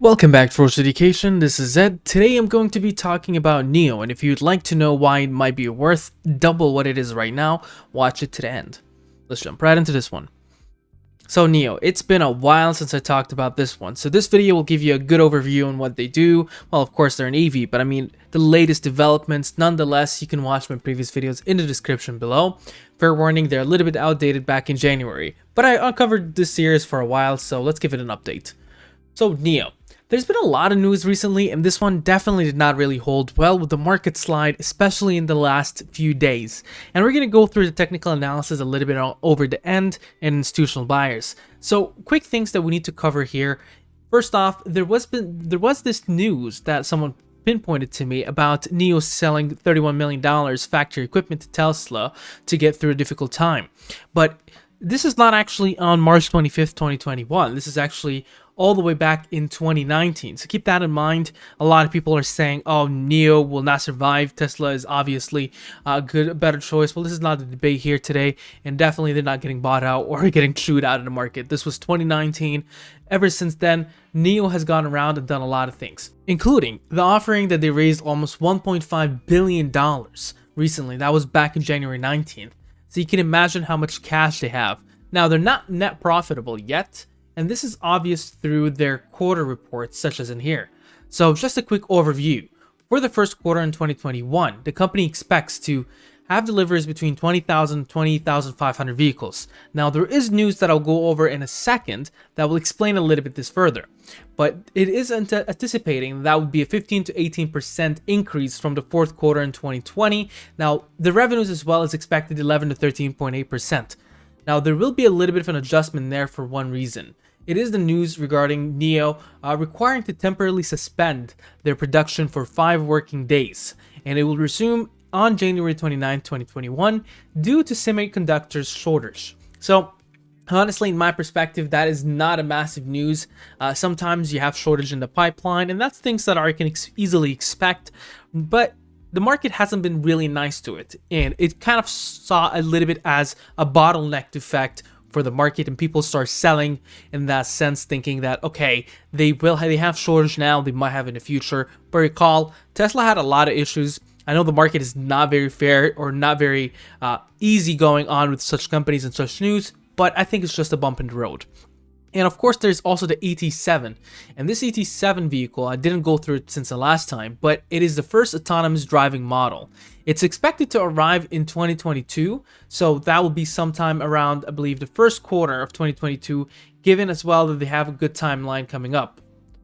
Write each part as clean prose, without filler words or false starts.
Welcome back to Ferocious Education, this is Zed. Today I'm going to be talking about NIO, and if you'd like to know why it might be worth double what it is right now, watch it to the end. Let's jump right into this one. So NIO, it's been a while since I talked about this one, so this video will give you a good overview on what they do. Well, of course they're an EV, but I mean the latest developments. Nonetheless, you can watch my previous videos in the description below. Fair warning, they're a little bit outdated back in January, but I uncovered this series for a while, so let's give it an update. So NIO. There's been a lot of news recently, and this one definitely did not really hold well with the market slide, especially in the last few days. And we're going to go through the technical analysis a little bit over the end and institutional buyers. So quick things that we need to cover here. First off, there was this news that someone pinpointed to me about NIO selling $31 million factory equipment to Tesla to get through a difficult time. But this is not actually on March 25th, 2021. This is actually all the way back in 2019. So keep that in mind. A lot of people are saying, oh, NIO will not survive. Tesla is obviously a better choice. Well, this is not the debate here today. And definitely they're not getting bought out or getting chewed out of the market. This was 2019. Ever since then, NIO has gone around and done a lot of things, including the offering that they raised almost $1.5 billion recently. That was back in January 19th. So you can imagine how much cash they have. Now, they're not net profitable yet, and this is obvious through their quarter reports, such as in here. So just a quick overview. For the first quarter in 2021, the company expects to have deliveries between 20,000 and 20,500 vehicles. Now, there is news that I'll go over in a second that will explain a little bit this further. But it is anticipating that would be a 15 to 18% increase from the fourth quarter in 2020. Now, the revenues as well is expected 11 to 13.8%. Now, there will be a little bit of an adjustment there for one reason. It is the news regarding NIO requiring to temporarily suspend their production for 5 working days, and it will resume on January 29, 2021 due to semiconductor shortage. So honestly, in my perspective, that is not a massive news. Sometimes you have shortage in the pipeline, and that's things that I can easily expect, but the market hasn't been really nice to it, and it kind of saw a little bit as a bottleneck effect for the market, and people start selling in that sense, thinking that okay, they have shortage now, they might have in the future. But recall, Tesla had a lot of issues. I know the market is not very fair or not very easy going on with such companies and such news, but I think it's just a bump in the road. And of course, there's also the ET7. And this ET7 vehicle, I didn't go through it since the last time, but it is the first autonomous driving model. It's expected to arrive in 2022, so that will be sometime around, I believe, the first quarter of 2022, given as well that they have a good timeline coming up.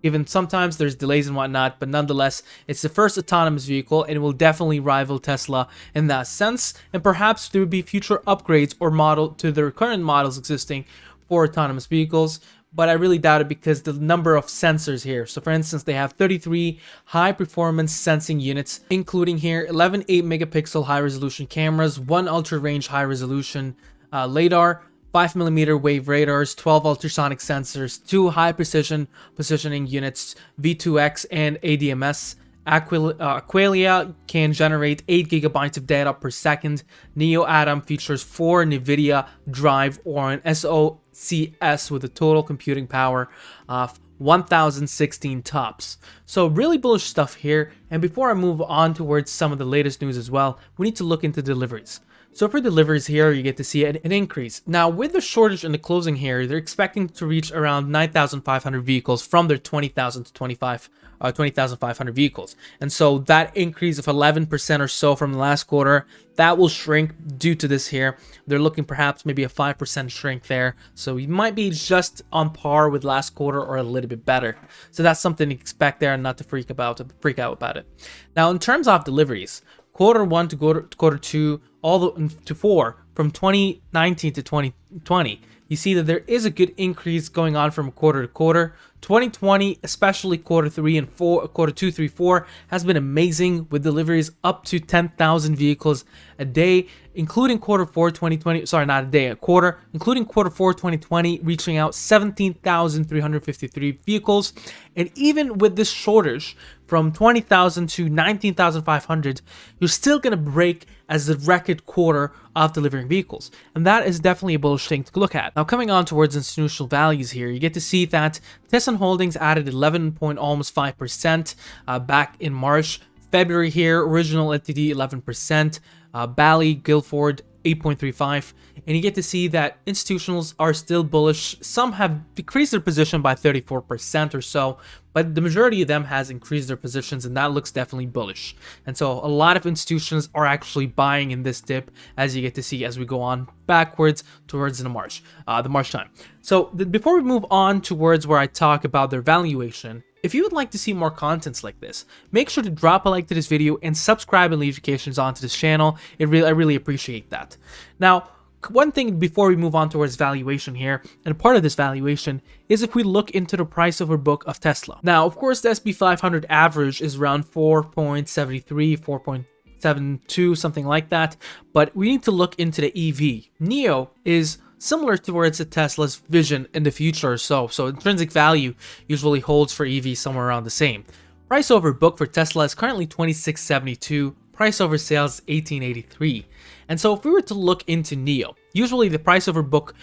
Even sometimes there's delays and whatnot, but nonetheless, it's the first autonomous vehicle and it will definitely rival Tesla in that sense. And perhaps there will be future upgrades or model to their current models existing for autonomous vehicles, but I really doubt it because the number of sensors here. So for instance, they have 33 high performance sensing units, including here 11 8 megapixel high resolution cameras, 1 ultra range high resolution LiDAR, 5mm wave radars, 12 ultrasonic sensors, 2 high precision positioning units, V2X and ADMS. Aqualia can generate 8 gigabytes of data per second. NIO Atom features 4 NVIDIA Drive or an SoCs with a total computing power of 1016 TOPS. So really bullish stuff here. And before I move on towards some of the latest news as well, we need to look into deliveries. So for deliveries here, you get to see an increase. Now, with the shortage and the closing here, they're expecting to reach around 9,500 vehicles from their 20,000 to 20,500 vehicles. And so that increase of 11% or so from the last quarter, that will shrink due to this here. They're looking perhaps maybe a 5% shrink there. So you might be just on par with last quarter or a little bit better. So that's something to expect there and not to freak out about it. Now, in terms of deliveries, quarter 1 to quarter 2, all the way to 4, from 2019 to 2020, you see that there is a good increase going on from quarter to quarter. 2020, especially quarter 3 and 4, quarter 2, 3, 4, has been amazing with deliveries up to 10,000 vehicles a day, including quarter 4 2020. Sorry, not a day, a quarter, including quarter 4 2020, reaching out 17,353 vehicles. And even with this shortage from 20,000 to 19,500, you're still going to break as the record quarter of delivering vehicles. And that is definitely a bullish thing to look at. Now, coming on towards institutional values here, you get to see that Tesla Fosun Holdings added 11 point almost 5% back in March. February here, original entity 11%, Bally, Guilford 8.35, and you get to see that institutionals are still bullish. Some have decreased their position by 34% or so, but the majority of them has increased their positions, and that looks definitely bullish. And so a lot of institutions are actually buying in this dip, as you get to see as we go on backwards towards the March time. So before we move on towards where I talk about their valuation, if you would like to see more contents like this, make sure to drop a like to this video and subscribe and leave notifications onto this channel. I really appreciate that. Now, one thing before we move on towards valuation here, and part of this valuation is if we look into the price over book of Tesla. Now, of course, the S&P 500 average is around 4.73, 4.72, something like that, but we need to look into the EV. NIO is similar towards a Tesla's vision in the future or so. So intrinsic value usually holds for EV somewhere around the same. Price over book for Tesla is currently 26.72. Price over sales is 18.83. And so if we were to look into NIO, usually the price over book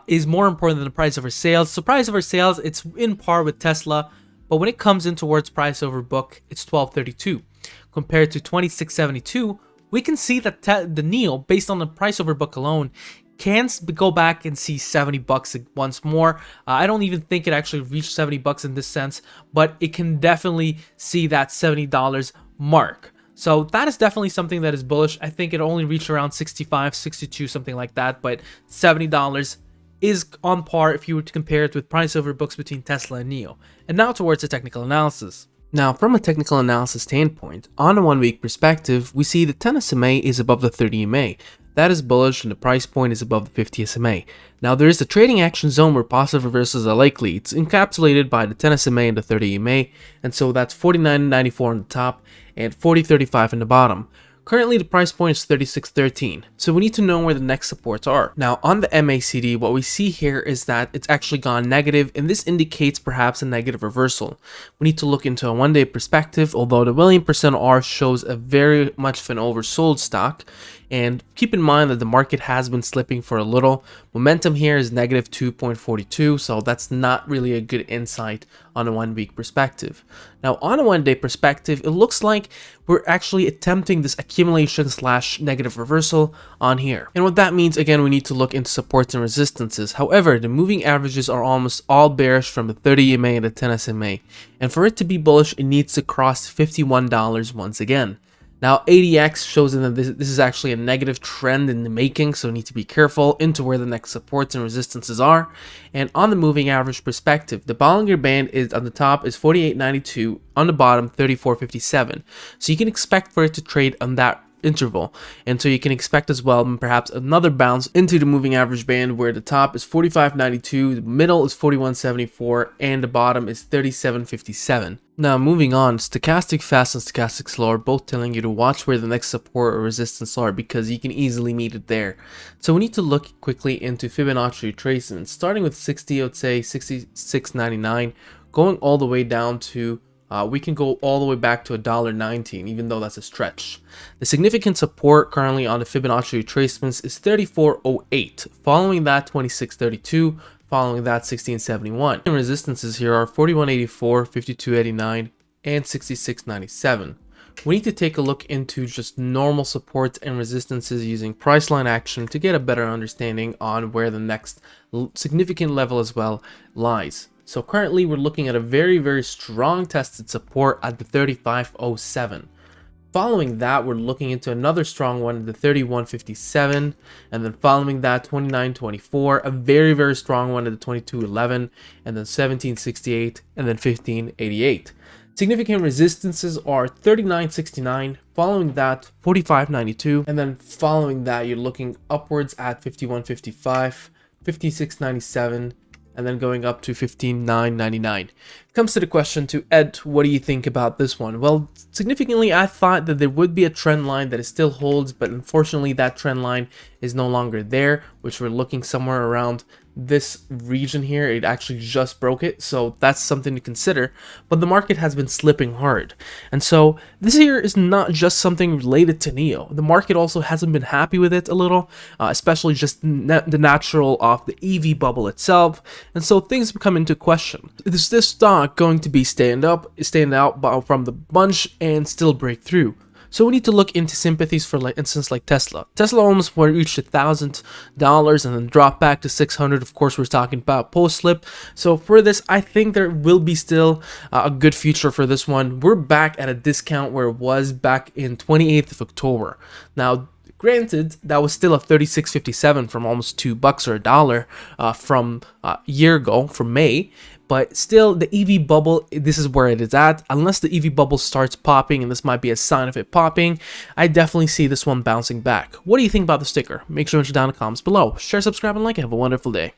is more important than the price over sales. So price over sales, it's in par with Tesla, but when it comes in towards price over book, it's 12.32. Compared to 26.72, we can see that the NIO, based on the price over book alone, can go back and see $70 once more. I don't even think it actually reached $70 in this sense, but it can definitely see that $70 mark. So that is definitely something that is bullish. I think it only reached around 65, 62, something like that, but $70 is on par if you were to compare it with price over books between Tesla and NIO. And now towards the technical analysis. Now, from a technical analysis standpoint, on a 1 week perspective, we see the 10 SMA is above the 30 EMA. That is bullish and the price point is above the 50 SMA. Now, there is a trading action zone where positive reversals are likely. It's encapsulated by the 10 SMA and the 30 EMA, and so that's 49.94 on the top and 40.35 on the bottom. Currently, the price point is 36.13, so we need to know where the next supports are. Now, on the MACD, what we see here is that it's actually gone negative, and this indicates perhaps a negative reversal. We need to look into a 1 day perspective, although the William percent R shows a very much of an oversold stock. And keep in mind that the market has been slipping for a little. Momentum here is negative 2.42, so that's not really a good insight on a 1 week perspective. Now, on a 1 day perspective, it looks like we're actually attempting this accumulation / negative reversal on here. And what that means, again, we need to look into supports and resistances. However, the moving averages are almost all bearish from the 30 EMA and the 10 SMA. And for it to be bullish, it needs to cross $51 once again. Now, ADX shows that this is actually a negative trend in the making, so we need to be careful into where the next supports and resistances are. And on the moving average perspective, the Bollinger Band is on the top is 48.92, on the bottom 34.57. So you can expect for it to trade on that interval, and so you can expect as well perhaps another bounce into the moving average band where the top is 45.92, the middle is 41.74, and the bottom is 37.57. Now moving on, stochastic fast and stochastic slow are both telling you to watch where the next support or resistance are because you can easily meet it there. So we need to look quickly into Fibonacci retracements, starting with 60, I would say 66.99, going all the way down to we can go all the way back to $1.19, even though that's a stretch. The significant support currently on the Fibonacci retracements is 34.08, following that 26.32, following that 16.71. And resistances here are 41.84, 52.89, and 66.97. We need to take a look into just normal supports and resistances using price line action to get a better understanding on where the next significant level as well lies. So currently we're looking at a very strong tested support at the 35.07. Following that, we're looking into another strong one, the 31.57, and then following that 29.24, a very strong one at the 22.11, and then 17.68, and then 15.88. Significant resistances are 39.69, following that 45.92, and then following that you're looking upwards at 51.55, 56.97, and then going up to 15.999. Comes to the question to Ed, what do you think about this one? Well, significantly, I thought that there would be a trend line that it still holds, but unfortunately that trend line is no longer there, which we're looking somewhere around this region here. It actually just broke it, so that's something to consider. But the market has been slipping hard, and so this here is not just something related to NIO. The market also hasn't been happy with it a little, especially just the natural of the EV bubble itself, and so things come into question. Is this stock going to be stand out from the bunch and still break through? So we need to look into sympathies for, like, instance, like Tesla. Tesla almost reached $1,000 and then dropped back to 600. Of course, we're talking about post-slip. So for this, I think there will be still a good future for this one. We're back at a discount where it was back in 28th of October. Now, granted, that was still a 36.57 from almost $2 or $1 from a year ago, from May. But still, the EV bubble, this is where it is at. Unless the EV bubble starts popping, and this might be a sign of it popping, I definitely see this one bouncing back. What do you think about the sticker? Make sure to mention down in the comments below. Share, subscribe, and like, and have a wonderful day.